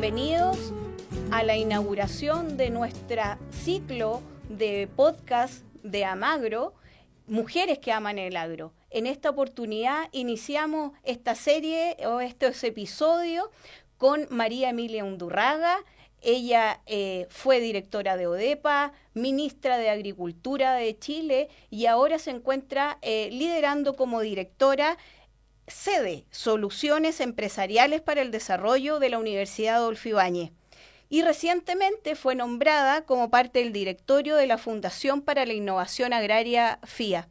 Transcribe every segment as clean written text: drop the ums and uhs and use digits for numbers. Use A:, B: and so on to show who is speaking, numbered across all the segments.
A: Bienvenidos a la inauguración de nuestro ciclo de podcast de Amagro, Mujeres que aman el agro. En esta oportunidad iniciamos esta serie o estos episodios con María Emilia Undurraga. Ella fue directora de ODEPA, ministra de Agricultura de Chile y ahora se encuentra liderando como directora sede Soluciones Empresariales para el Desarrollo de la Universidad Adolfo Ibáñez. Y recientemente fue nombrada como parte del directorio de la Fundación para la Innovación Agraria FIA.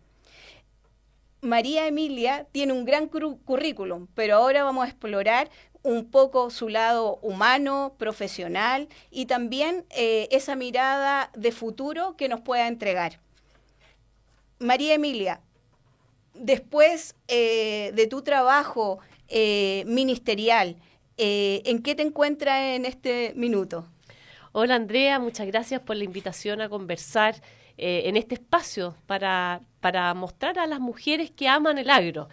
A: María Emilia tiene un gran currículum, pero ahora vamos a explorar un poco su lado humano, profesional y también esa mirada de futuro que nos pueda entregar. María Emilia, después de tu trabajo ministerial, ¿en qué te encuentras en este minuto?
B: Hola Andrea, muchas gracias por la invitación a conversar en este espacio para mostrar a las mujeres que aman el agro.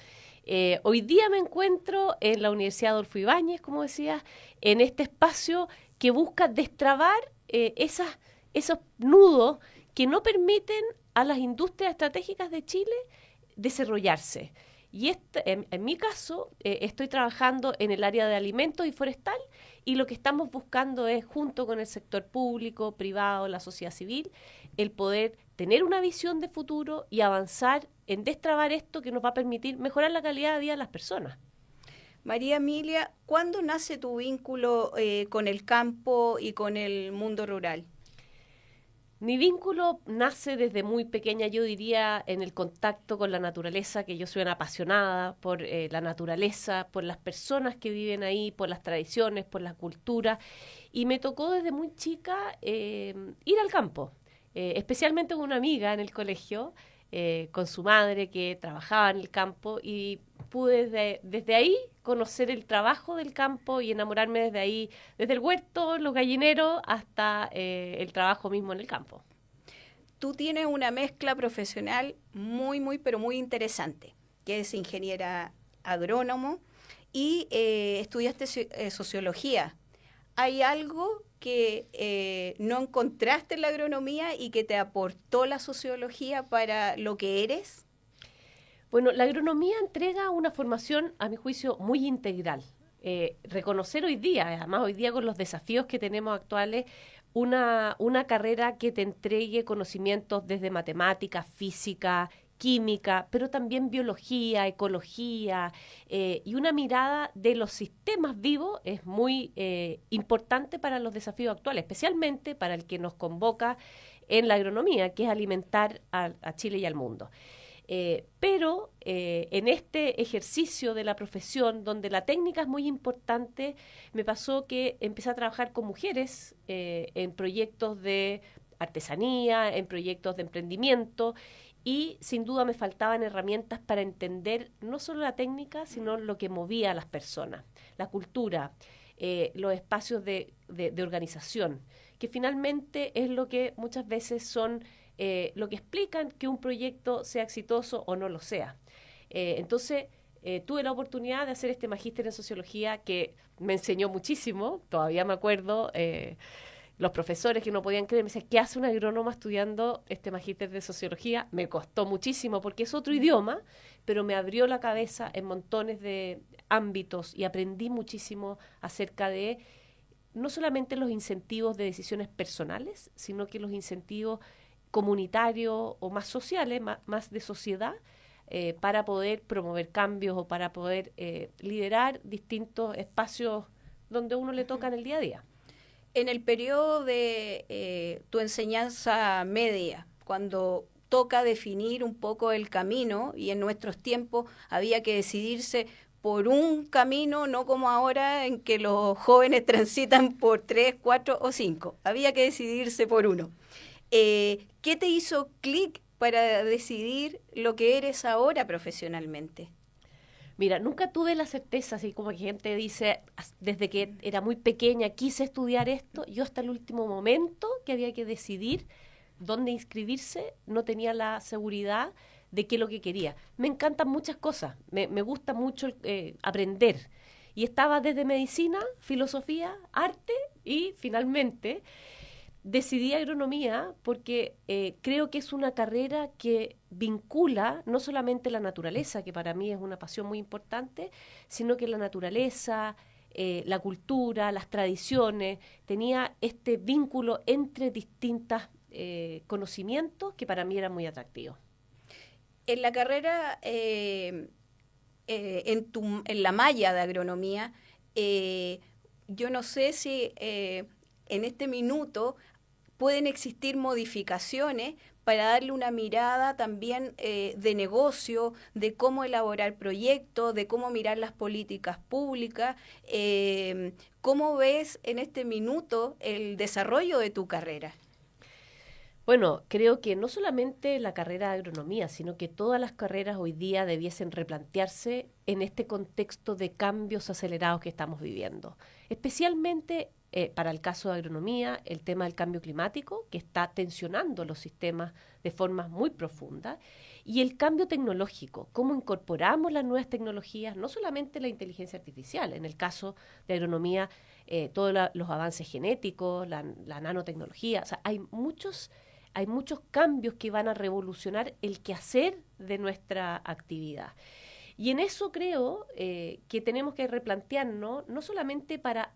B: Hoy día me encuentro en la Universidad Adolfo Ibáñez, como decías, en este espacio que busca destrabar esos nudos que no permiten a las industrias estratégicas de Chile desarrollarse. Y en mi caso, estoy trabajando en el área de alimentos y forestal y lo que estamos buscando es, junto con el sector público, privado, la sociedad civil, el poder tener una visión de futuro y avanzar en destrabar esto que nos va a permitir mejorar la calidad de vida de las personas.
A: María Emilia, ¿cuándo nace tu vínculo con el campo y con el mundo rural?
B: Mi vínculo nace desde muy pequeña, yo diría, en el contacto con la naturaleza, que yo soy una apasionada por la naturaleza, por las personas que viven ahí, por las tradiciones, por la cultura, y me tocó desde muy chica ir al campo, especialmente con una amiga en el colegio, con su madre que trabajaba en el campo, y pude desde ahí conocer el trabajo del campo y enamorarme desde ahí, desde el huerto, los gallineros, hasta el trabajo mismo en el campo.
A: Tú tienes una mezcla profesional pero muy interesante, que es ingeniera agrónomo y estudiaste sociología. ¿Hay algo que no encontraste en la agronomía y que te aportó la sociología para lo que eres?
B: Bueno, la agronomía entrega una formación, a mi juicio, muy integral. Reconocer hoy día, además hoy día con los desafíos que tenemos actuales, una carrera que te entregue conocimientos desde matemática, física, química, pero también biología, ecología, y una mirada de los sistemas vivos es muy importante para los desafíos actuales, especialmente para el que nos convoca en la agronomía, que es alimentar a Chile y al mundo. Pero en este ejercicio de la profesión, donde la técnica es muy importante, me pasó que empecé a trabajar con mujeres en proyectos de artesanía, en proyectos de emprendimiento, y sin duda me faltaban herramientas para entender no solo la técnica, sino lo que movía a las personas, la cultura, los espacios de organización, que finalmente es lo que muchas veces son lo que explican que un proyecto sea exitoso o no lo sea. Entonces, tuve la oportunidad de hacer este magíster en sociología que me enseñó muchísimo, todavía me acuerdo, los profesores que no podían creer, me decían, ¿qué hace un agrónoma estudiando este magíster de sociología? Me costó muchísimo porque es otro idioma, pero me abrió la cabeza en montones de ámbitos y aprendí muchísimo acerca de no solamente los incentivos de decisiones personales, sino que los incentivos comunitarios o más sociales, más de sociedad, para poder promover cambios o para poder liderar distintos espacios donde a uno le toca en el día a día.
A: En el periodo de tu enseñanza media, cuando toca definir un poco el camino, y en nuestros tiempos había que decidirse por un camino, no como ahora en que los jóvenes transitan por 3, 4 o 5, había que decidirse por uno. ¿Qué te hizo clic para decidir lo que eres ahora profesionalmente?
B: Mira, nunca tuve la certeza, así como que gente dice, desde que era muy pequeña quise estudiar esto, yo hasta el último momento que había que decidir dónde inscribirse, no tenía la seguridad de qué es lo que quería. Me encantan muchas cosas, me gusta mucho aprender. Y estaba desde medicina, filosofía, arte y finalmente decidí agronomía porque creo que es una carrera que vincula no solamente la naturaleza, que para mí es una pasión muy importante, sino que la naturaleza, la cultura, las tradiciones, tenía este vínculo entre distintos conocimientos que para mí eran muy atractivos.
A: En la carrera, en la malla de agronomía, yo no sé si en este minuto pueden existir modificaciones para darle una mirada también de negocio, de cómo elaborar proyectos, de cómo mirar las políticas públicas. ¿Cómo ves en este minuto el desarrollo de tu carrera?
B: Bueno, creo que no solamente la carrera de agronomía, sino que todas las carreras hoy día debiesen replantearse en este contexto de cambios acelerados que estamos viviendo. Especialmente para el caso de agronomía, el tema del cambio climático, que está tensionando los sistemas de forma muy profunda, y el cambio tecnológico, cómo incorporamos las nuevas tecnologías, no solamente la inteligencia artificial, en el caso de agronomía, todos los avances genéticos, la nanotecnología, o sea, hay muchos cambios que van a revolucionar el quehacer de nuestra actividad. Y en eso creo que tenemos que replantearnos, no solamente para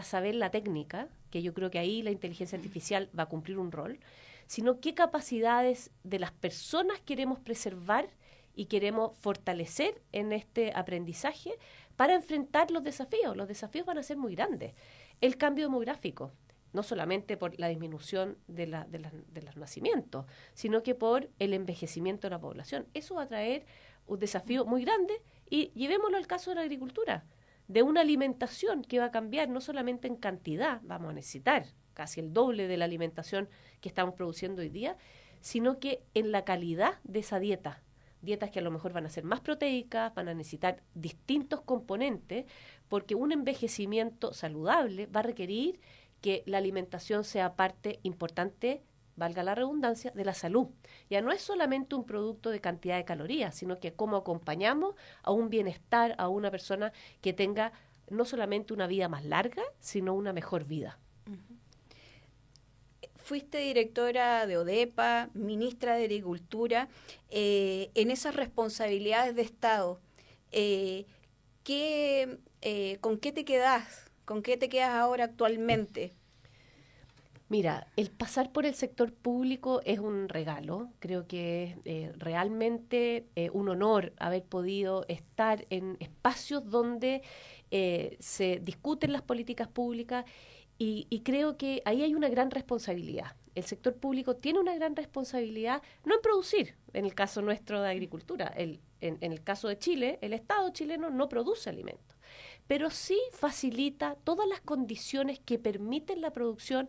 B: saber la técnica, que yo creo que ahí la inteligencia artificial va a cumplir un rol, sino qué capacidades de las personas queremos preservar y queremos fortalecer en este aprendizaje para enfrentar los desafíos. Los desafíos van a ser muy grandes. El cambio demográfico, no solamente por la disminución de los nacimientos, sino que por el envejecimiento de la población. Eso va a traer un desafío muy grande y llevémoslo al caso de la agricultura, de una alimentación que va a cambiar no solamente en cantidad, vamos a necesitar casi el doble de la alimentación que estamos produciendo hoy día, sino que en la calidad de esa dieta. Dietas que a lo mejor van a ser más proteicas, van a necesitar distintos componentes, porque un envejecimiento saludable va a requerir que la alimentación sea parte importante, valga la redundancia, de la salud. Ya no es solamente un producto de cantidad de calorías, sino que cómo acompañamos a un bienestar, a una persona que tenga no solamente una vida más larga, sino una mejor vida.
A: Fuiste directora de ODEPA, ministra de Agricultura, en esas responsabilidades de Estado, ¿con qué te quedás? ¿Con qué te quedas ahora actualmente?
B: Mira, el pasar por el sector público es un regalo. Creo que es realmente un honor haber podido estar en espacios donde se discuten las políticas públicas y creo que ahí hay una gran responsabilidad. El sector público tiene una gran responsabilidad, no en producir, en el caso nuestro de agricultura. En el caso de Chile, el Estado chileno no produce alimentos, pero sí facilita todas las condiciones que permiten la producción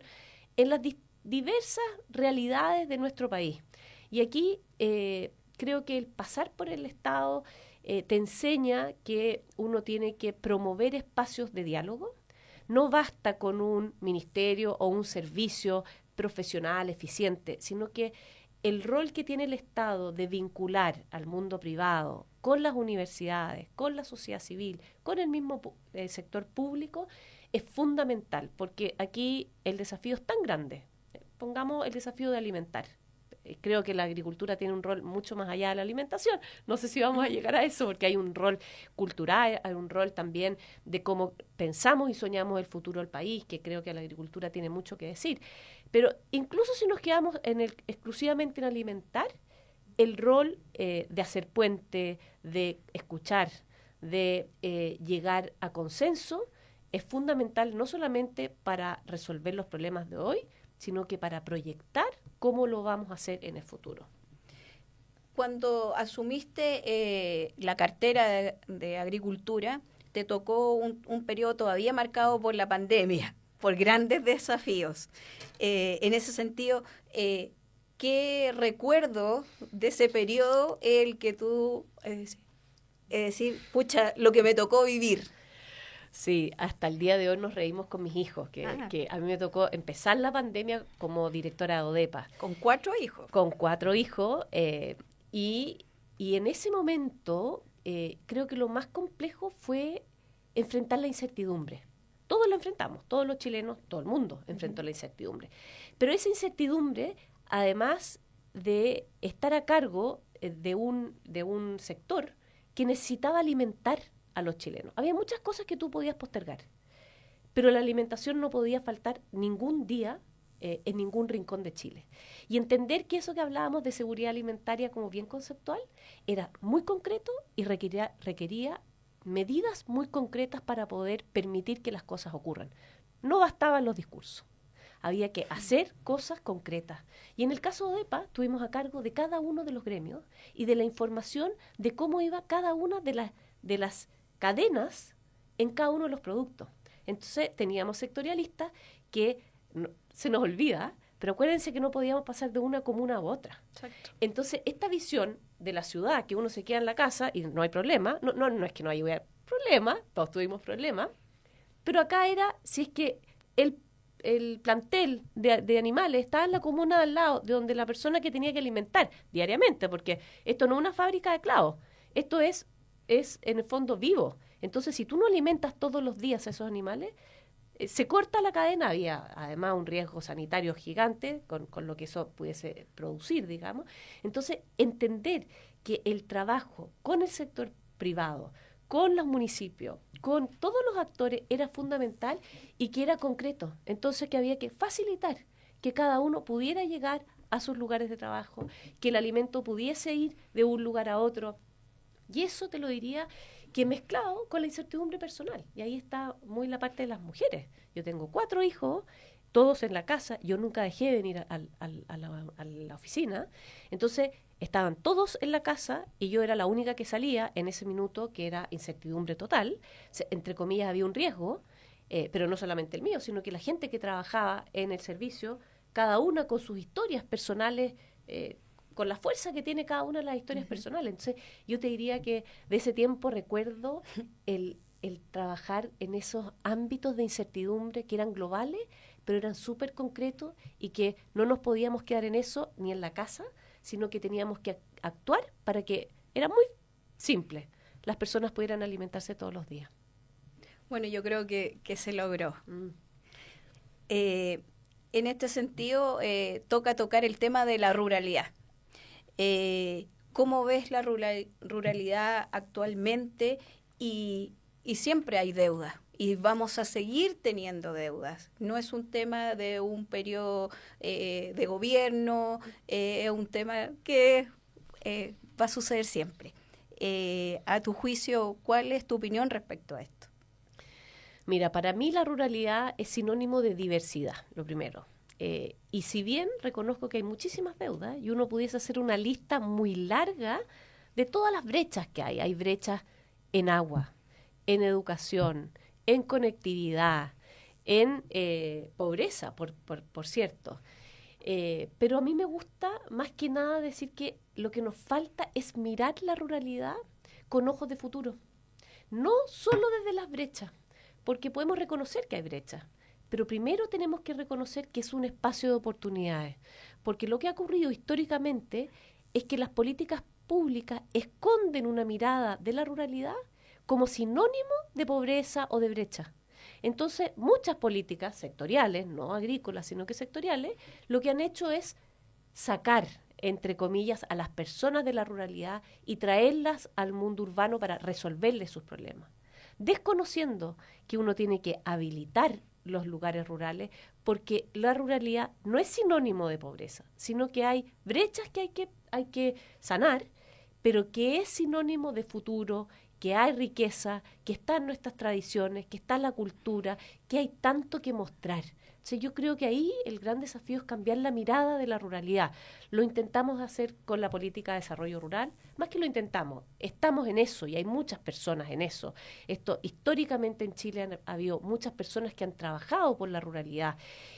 B: en las diversas realidades de nuestro país. Y aquí creo que el pasar por el Estado te enseña que uno tiene que promover espacios de diálogo. No basta con un ministerio o un servicio profesional, eficiente, sino que el rol que tiene el Estado de vincular al mundo privado con las universidades, con la sociedad civil, con el mismo sector público, es fundamental, porque aquí el desafío es tan grande. Pongamos el desafío de alimentar. Creo que la agricultura tiene un rol mucho más allá de la alimentación. No sé si vamos a llegar a eso, porque hay un rol cultural, hay un rol también de cómo pensamos y soñamos el futuro del país, que creo que la agricultura tiene mucho que decir. Pero incluso si nos quedamos exclusivamente en alimentar, el rol de hacer puente, de escuchar, de llegar a consenso, es fundamental no solamente para resolver los problemas de hoy, sino que para proyectar cómo lo vamos a hacer en el futuro.
A: Cuando asumiste la cartera de Agricultura, te tocó un periodo todavía marcado por la pandemia, por grandes desafíos. En ese sentido, ¿qué recuerdo de ese periodo el que tú, decir, pucha, lo que me tocó vivir?
B: Sí, hasta el día de hoy nos reímos con mis hijos, que a mí me tocó empezar la pandemia como directora de ODEPA.
A: ¿Con 4 hijos?
B: Con 4 hijos, y en ese momento creo que lo más complejo fue enfrentar la incertidumbre. Todos lo enfrentamos, todos los chilenos, todo el mundo enfrentó la incertidumbre. Pero esa incertidumbre, además de estar a cargo de un sector que necesitaba alimentar a los chilenos. Había muchas cosas que tú podías postergar, pero la alimentación no podía faltar ningún día en ningún rincón de Chile. Y entender que eso que hablábamos de seguridad alimentaria como bien conceptual era muy concreto y requería medidas muy concretas para poder permitir que las cosas ocurran. No bastaban los discursos, había que hacer cosas concretas. Y en el caso de EPA, estuvimos a cargo de cada uno de los gremios y de la información de cómo iba cada una de las cadenas en cada uno de los productos. Entonces teníamos sectorialistas que se nos olvida, pero acuérdense que no podíamos pasar de una comuna a otra.
A: Exacto.
B: Entonces, esta visión de la ciudad, que uno se queda en la casa y no hay problema, no es que no haya problema, todos tuvimos problemas, pero acá era, si es que el plantel de animales estaba en la comuna al lado, de donde la persona que tenía que alimentar diariamente, porque esto no es una fábrica de clavos, esto es en el fondo vivo. Entonces, si tú no alimentas todos los días a esos animales, se corta la cadena. Había además un riesgo sanitario gigante con lo que eso pudiese producir, digamos. Entonces, entender que el trabajo con el sector privado, con los municipios, con todos los actores era fundamental y que era concreto. Entonces, que había que facilitar que cada uno pudiera llegar a sus lugares de trabajo, que el alimento pudiese ir de un lugar a otro. Y eso te lo diría que mezclado con la incertidumbre personal. Y ahí está muy la parte de las mujeres. Yo tengo 4 hijos, todos en la casa. Yo nunca dejé de venir a la oficina. Entonces, estaban todos en la casa y yo era la única que salía en ese minuto, que era incertidumbre total. Entre comillas, había un riesgo, pero no solamente el mío, sino que la gente que trabajaba en el servicio, cada una con sus historias personales, con la fuerza que tiene cada una de las historias personales. Entonces, yo te diría que de ese tiempo recuerdo el trabajar en esos ámbitos de incertidumbre que eran globales, pero eran súper concretos y que no nos podíamos quedar en eso ni en la casa, sino que teníamos que actuar para que, era muy simple, las personas pudieran alimentarse todos los días.
A: Bueno, yo creo que se logró. En este sentido, toca tocar el tema de la ruralidad. ¿Cómo ves la ruralidad actualmente? Y siempre hay deudas y vamos a seguir teniendo deudas. No es un tema de un periodo de gobierno, es un tema que va a suceder siempre. A tu juicio, ¿cuál es tu opinión respecto a esto?
B: Mira, para mí la ruralidad es sinónimo de diversidad, lo primero. Y si bien reconozco que hay muchísimas deudas y uno pudiese hacer una lista muy larga de todas las brechas que hay brechas en agua, en educación, en conectividad, en pobreza, por cierto. Pero a mí me gusta más que nada decir que lo que nos falta es mirar la ruralidad con ojos de futuro, no solo desde las brechas, porque podemos reconocer que hay brechas. Pero primero tenemos que reconocer que es un espacio de oportunidades, porque lo que ha ocurrido históricamente es que las políticas públicas esconden una mirada de la ruralidad como sinónimo de pobreza o de brecha. Entonces, muchas políticas sectoriales, no agrícolas, sino que sectoriales, lo que han hecho es sacar, entre comillas, a las personas de la ruralidad y traerlas al mundo urbano para resolverles sus problemas, desconociendo que uno tiene que habilitar los lugares rurales, porque la ruralidad no es sinónimo de pobreza, sino que hay brechas que hay que sanar, pero que es sinónimo de futuro, que hay riqueza, que están nuestras tradiciones, que está la cultura, que hay tanto que mostrar. Entonces, yo creo que ahí el gran desafío es cambiar la mirada de la ruralidad. Lo intentamos hacer con la política de desarrollo rural, más que lo intentamos, estamos en eso y hay muchas personas en eso. Históricamente en Chile ha habido muchas personas que han trabajado por la ruralidad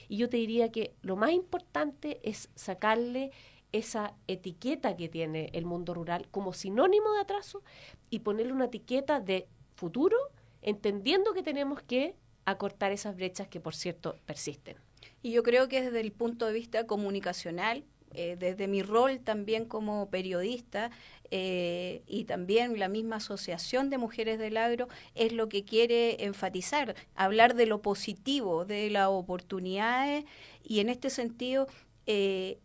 B: y yo te diría que lo más importante es sacarle esa etiqueta que tiene el mundo rural como sinónimo de atraso y ponerle una etiqueta de futuro, entendiendo que tenemos que acortar esas brechas que, por cierto, persisten.
A: Y yo creo que desde el punto de vista comunicacional, desde mi rol también como periodista y también la misma Asociación de Mujeres del Agro, es lo que quiere enfatizar, hablar de lo positivo, de las oportunidades y en este sentido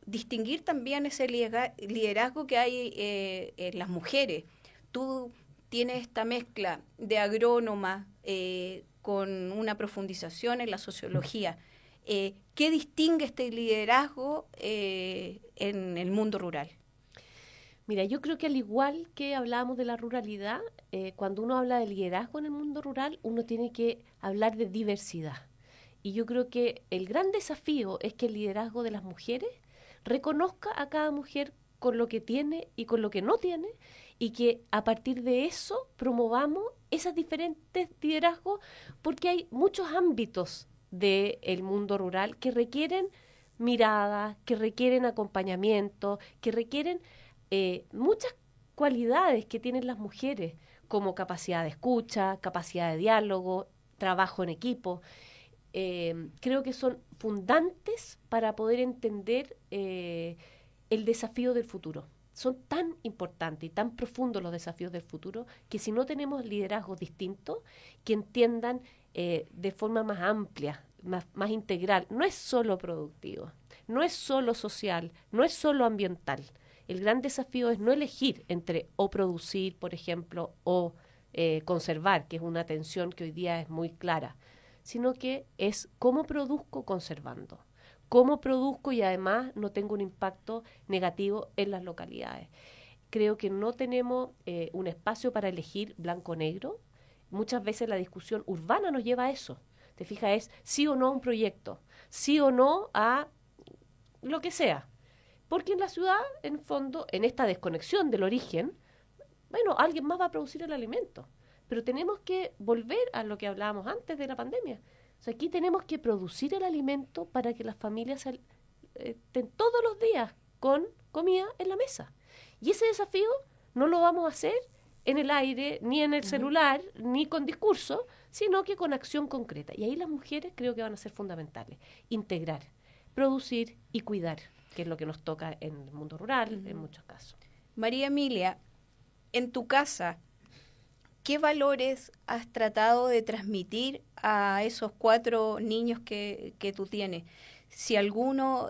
A: distinguir también ese liderazgo que hay en las mujeres. Tú tienes esta mezcla de agrónoma con una profundización en la sociología. ¿Qué distingue este liderazgo en el mundo rural?
B: Mira, yo creo que al igual que hablábamos de la ruralidad, cuando uno habla de liderazgo en el mundo rural, uno tiene que hablar de diversidad. Y yo creo que el gran desafío es que el liderazgo de las mujeres reconozca a cada mujer con lo que tiene y con lo que no tiene, y que a partir de eso promovamos esos diferentes liderazgos, porque hay muchos ámbitos del mundo rural que requieren miradas, que requieren acompañamiento, que requieren muchas cualidades que tienen las mujeres, como capacidad de escucha, capacidad de diálogo, trabajo en equipo. Creo que son fundantes para poder entender el desafío del futuro. Son tan importantes y tan profundos los desafíos del futuro que si no tenemos liderazgos distintos que entiendan de forma más amplia, más integral, no es solo productivo, no es solo social, no es solo ambiental. El gran desafío es no elegir entre o producir, por ejemplo, o conservar, que es una tensión que hoy día es muy clara, sino que es cómo produzco conservando, cómo produzco y además no tengo un impacto negativo en las localidades. Creo que no tenemos un espacio para elegir blanco-negro. Muchas veces la discusión urbana nos lleva a eso. Te fijas, es sí o no a un proyecto, sí o no a lo que sea. Porque en la ciudad, en el fondo, en esta desconexión del origen, bueno, alguien más va a producir el alimento. Pero tenemos que volver a lo que hablábamos antes de la pandemia. O sea, aquí tenemos que producir el alimento para que las familias estén todos los días con comida en la mesa. Y ese desafío no lo vamos a hacer en el aire, ni en el celular, ni con discurso, sino que con acción concreta. Y ahí las mujeres creo que van a ser fundamentales. Integrar, producir y cuidar, que es lo que nos toca en el mundo rural, en muchos casos.
A: María Emilia, en tu casa, ¿qué valores has tratado de transmitir a esos 4 niños que tú tienes? Si alguno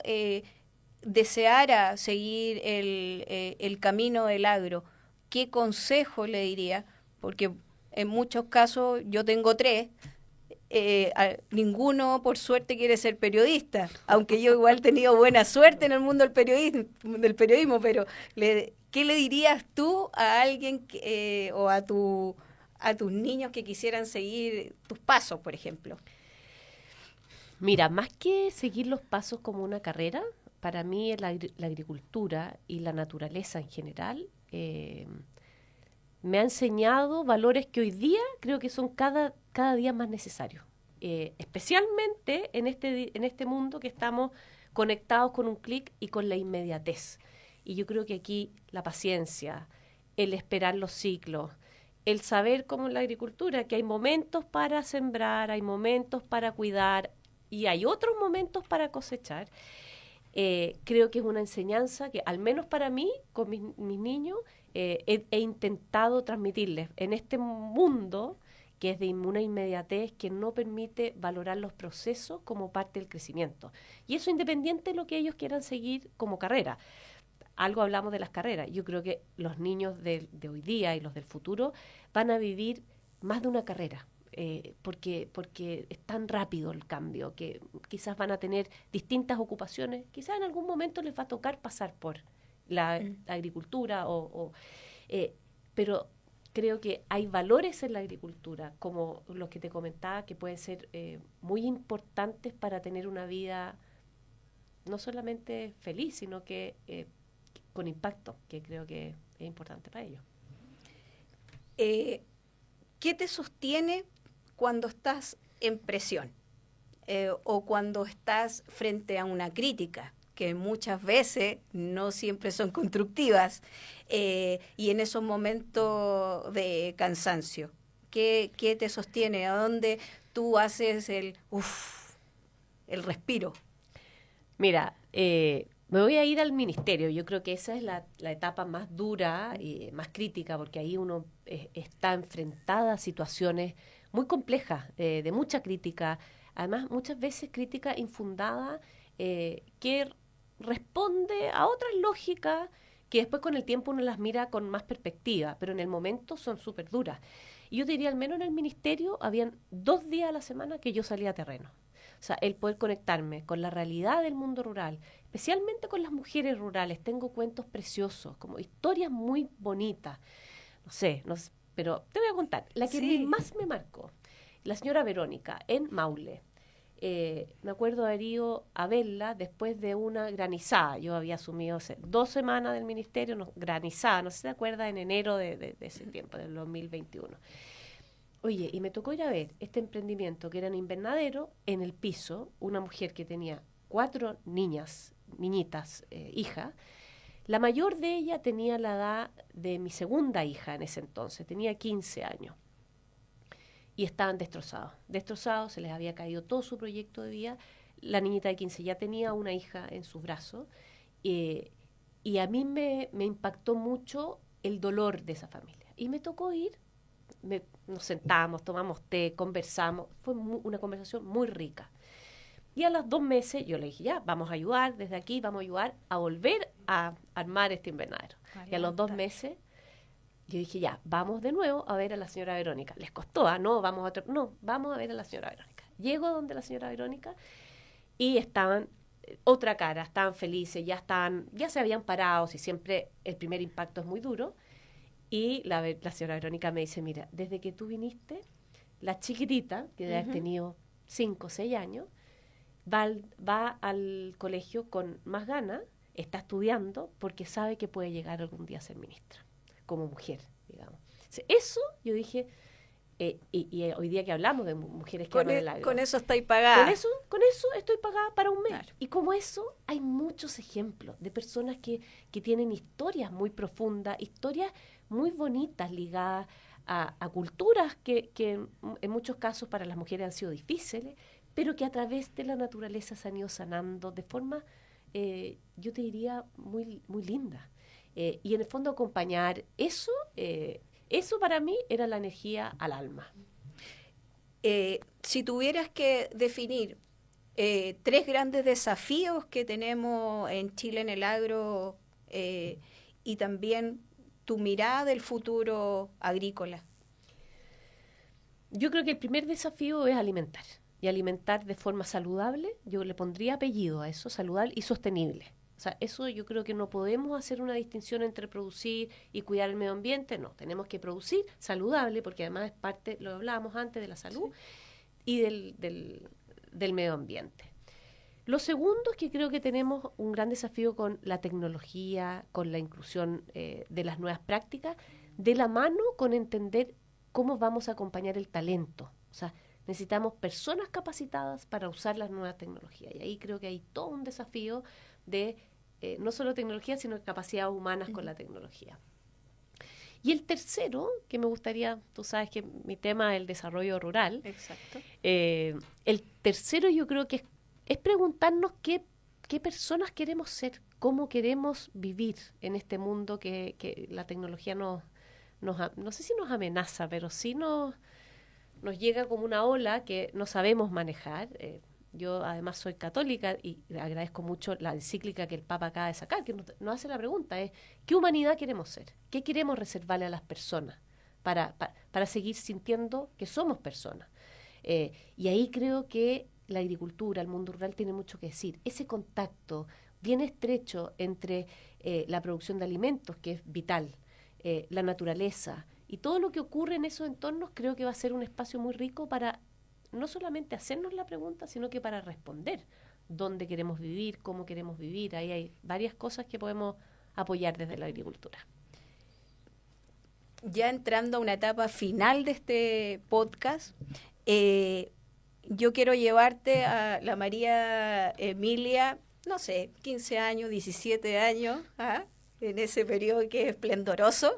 A: deseara seguir el camino del agro, ¿qué consejo le diría? Porque en muchos casos yo tengo 3, ninguno por suerte quiere ser periodista, aunque yo igual he tenido buena suerte en el mundo del periodismo, pero ¿qué le dirías tú a alguien o a tus niños que quisieran seguir tus pasos, por ejemplo?
B: Mira, más que seguir los pasos como una carrera, para mí la agricultura y la naturaleza en general me ha enseñado valores que hoy día creo que son cada día más necesarios. Especialmente en este mundo que estamos conectados con un clic y con la inmediatez. Y yo creo que aquí la paciencia, el esperar los ciclos, el saber como en la agricultura que hay momentos para sembrar, hay momentos para cuidar y hay otros momentos para cosechar. Creo que es una enseñanza que al menos para mí, con mis niños, he intentado transmitirles en este mundo que es de una inmediatez que no permite valorar los procesos como parte del crecimiento. Y eso independiente de lo que ellos quieran seguir como carrera. Algo hablamos de las carreras. Yo creo que los niños de hoy día y los del futuro van a vivir más de una carrera, porque es tan rápido el cambio que quizás van a tener distintas ocupaciones. Quizás en algún momento les va a tocar pasar por la agricultura, pero creo que hay valores en la agricultura, como los que te comentaba, que pueden ser muy importantes para tener una vida no solamente feliz, sino que con impacto, que creo que es importante para ellos.
A: ¿Qué te sostiene cuando estás en presión o cuando estás frente a una crítica, que muchas veces no siempre son constructivas, y en esos momentos de cansancio? ¿Qué te sostiene? ¿A dónde tú haces el respiro?
B: Mira, Me voy a ir al ministerio. Yo creo que esa es la etapa más dura y más crítica, porque ahí uno está enfrentada a situaciones muy complejas, de mucha crítica, además muchas veces crítica infundada, que responde a otras lógicas que después con el tiempo uno las mira con más perspectiva, pero en el momento son súper duras. Y yo diría, al menos en el ministerio, habían 2 días a la semana que yo salía a terreno. O sea, el poder conectarme con la realidad del mundo rural, especialmente con las mujeres rurales. Tengo cuentos preciosos, como historias muy bonitas. No sé, pero te voy a contar. La que
A: Sí.
B: más me marcó, la señora Verónica, en Maule. Me acuerdo de haber ido a verla después de una granizada. Yo había asumido hace 2 semanas del ministerio, granizada, no sé si te acuerdas, en enero de ese tiempo, del 2021. Oye, y me tocó ir a ver este emprendimiento que era un invernadero. En el piso, una mujer que tenía 4 niñitas, hijas. La mayor de ellas tenía la edad de mi segunda hija en ese entonces, tenía 15 años. Y estaban destrozados, se les había caído todo su proyecto de vida. La niñita de 15 ya tenía una hija en sus brazos. Y a mí me impactó mucho el dolor de esa familia. Y me tocó ir. Nos sentamos, tomamos té, conversamos, fue una conversación muy rica. Y a los 2 meses yo le dije, ya, vamos a ayudar desde aquí, vamos a ayudar a volver a armar este invernadero. Y a los 2 meses yo dije, ya, vamos de nuevo a ver a la señora Verónica. Les costó, no, vamos a ver a la señora Verónica. Llego donde la señora Verónica y estaban otra cara, estaban felices, ya se habían parado, y siempre el primer impacto es muy duro. Y la señora Verónica me dice, mira, desde que tú viniste, la chiquitita, que debe haber tenido 5 o 6 años, va al colegio con más ganas, está estudiando, porque sabe que puede llegar algún día a ser ministra, como mujer, digamos. Eso, yo dije, y hoy día que hablamos de mujeres que aman el agro.
A: Con eso estáis pagada.
B: Con eso estoy pagada para un mes. Claro. Y como eso, hay muchos ejemplos de personas que tienen historias muy profundas, historias muy bonitas ligadas a culturas que en muchos casos para las mujeres han sido difíciles, pero que a través de la naturaleza se han ido sanando de forma, yo te diría, muy, muy linda. Y en el fondo acompañar eso para mí era la energía al alma.
A: Si tuvieras que definir 3 grandes desafíos que tenemos en Chile en el agro y también tu mirada del futuro agrícola.
B: Yo creo que el primer desafío es alimentar, y alimentar de forma saludable. Yo le pondría apellido a eso, saludable y sostenible. O sea, eso yo creo que no podemos hacer una distinción entre producir y cuidar el medio ambiente. No, tenemos que producir saludable, porque además es parte, lo hablábamos antes, de la salud y del medio ambiente. Lo segundo es que creo que tenemos un gran desafío con la tecnología, con la inclusión de las nuevas prácticas, de la mano con entender cómo vamos a acompañar el talento. O sea, necesitamos personas capacitadas para usar las nuevas tecnologías. Y ahí creo que hay todo un desafío de no solo tecnología, sino capacidades humanas con la tecnología. Y el tercero, que me gustaría, tú sabes que mi tema es el desarrollo rural.
A: Exacto.
B: El tercero yo creo que es preguntarnos qué personas queremos ser, cómo queremos vivir en este mundo que la tecnología no sé si nos amenaza, pero sí nos llega como una ola que no sabemos manejar. Yo además soy católica y agradezco mucho la encíclica que el Papa acaba de sacar, que nos hace la pregunta, ¿qué humanidad queremos ser? ¿Qué queremos reservarle a las personas para seguir sintiendo que somos personas? Y ahí creo que la agricultura, el mundo rural tiene mucho que decir. Ese contacto bien estrecho entre la producción de alimentos, que es vital, la naturaleza y todo lo que ocurre en esos entornos, creo que va a ser un espacio muy rico para no solamente hacernos la pregunta, sino que para responder dónde queremos vivir, cómo queremos vivir. Ahí hay varias cosas que podemos apoyar desde la agricultura.
A: Ya entrando a una etapa final de este podcast, yo quiero llevarte a la María Emilia, no sé, 15 años, 17 años, en ese periodo que es esplendoroso,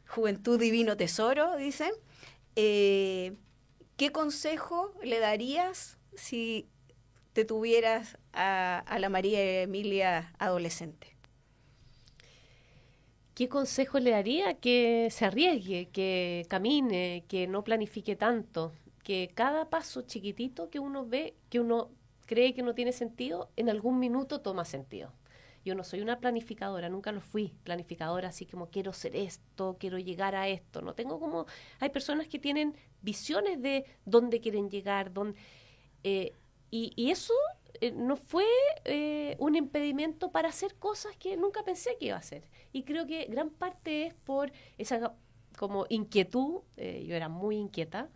A: juventud divino tesoro, dicen. ¿Qué consejo le darías si te tuvieras a la María Emilia adolescente?
B: ¿Qué consejo le daría? Que se arriesgue, que camine, que no planifique tanto, que cada paso chiquitito que uno ve, que uno cree que no tiene sentido, en algún minuto toma sentido. Yo no soy una planificadora, nunca lo fui planificadora, así como quiero ser esto, quiero llegar a esto. No tengo como... Hay personas que tienen visiones de dónde quieren llegar, y eso no fue un impedimento para hacer cosas que nunca pensé que iba a hacer. Y creo que gran parte es por esa como inquietud. Yo era muy inquieta,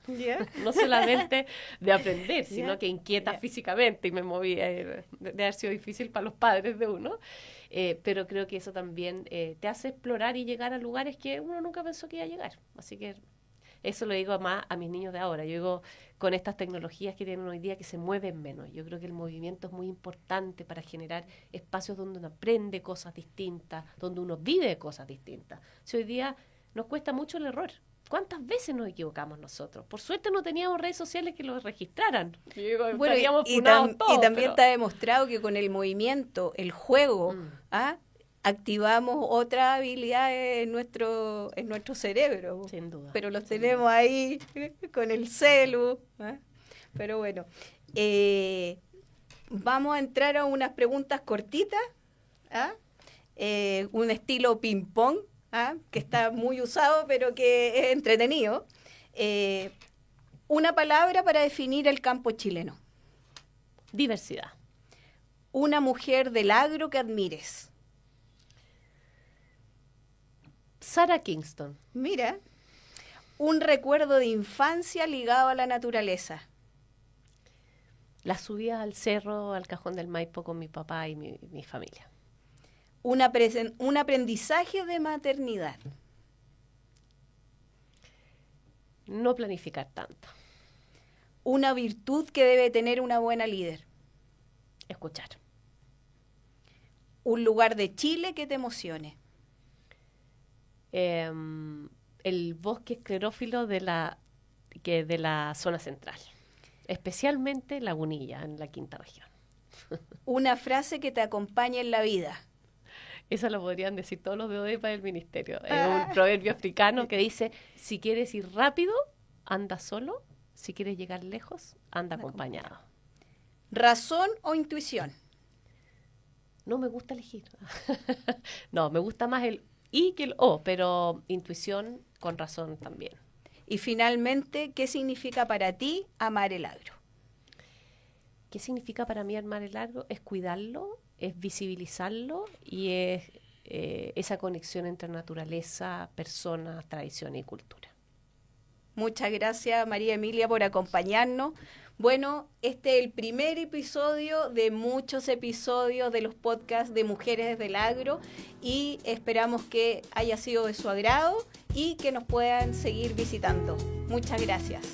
B: no solamente de aprender, sino que inquieta físicamente, y me movía, de haber sido difícil para los padres de uno, pero creo que eso también te hace explorar y llegar a lugares que uno nunca pensó que iba a llegar. Así que eso lo digo más a mis niños de ahora. Yo digo, con estas tecnologías que tienen hoy día, que se mueven menos. Yo creo que el movimiento es muy importante para generar espacios donde uno aprende cosas distintas, donde uno vive cosas distintas. Si hoy día nos cuesta mucho el error. ¿Cuántas veces nos equivocamos nosotros? Por suerte no teníamos redes sociales que lo registraran.
A: Bueno, y también está demostrado que con el movimiento, el juego, activamos otra habilidad en nuestro cerebro.
B: Sin duda.
A: Pero los tenemos ahí con el celu. Pero bueno, vamos a entrar a unas preguntas cortitas, un estilo ping-pong, que está muy usado, pero que es entretenido. Una palabra para definir el campo chileno.
B: Diversidad.
A: Una mujer del agro que admires.
B: Sarah Kingston.
A: Mira, un recuerdo de infancia ligado a la naturaleza.
B: La subida al cerro, al Cajón del Maipo con mi papá y mi familia.
A: Un aprendizaje de maternidad.
B: No planificar tanto.
A: Una virtud que debe tener una buena líder.
B: Escuchar.
A: Un lugar de Chile que te emocione.
B: El bosque esclerófilo de la zona central, especialmente Lagunilla, en la quinta región.
A: Una frase que te acompañe en la vida.
B: Esa lo podrían decir todos los de ODEPA del ministerio. Es un proverbio africano que dice: si quieres ir rápido, anda solo; si quieres llegar lejos, anda acompañado.
A: ¿Razón o intuición?
B: No me gusta elegir. No, me gusta más el y que el o, pero intuición con razón también.
A: Y finalmente, ¿qué significa para ti amar el agro?
B: ¿Qué significa para mí amar el agro? Es cuidarlo, es visibilizarlo y es esa conexión entre naturaleza, personas, tradición y cultura. Muchas gracias, María Emilia, por acompañarnos. Bueno, este es el primer episodio de muchos episodios de los podcasts de Mujeres del Agro y esperamos que haya sido de su agrado y que nos puedan seguir visitando. Muchas gracias.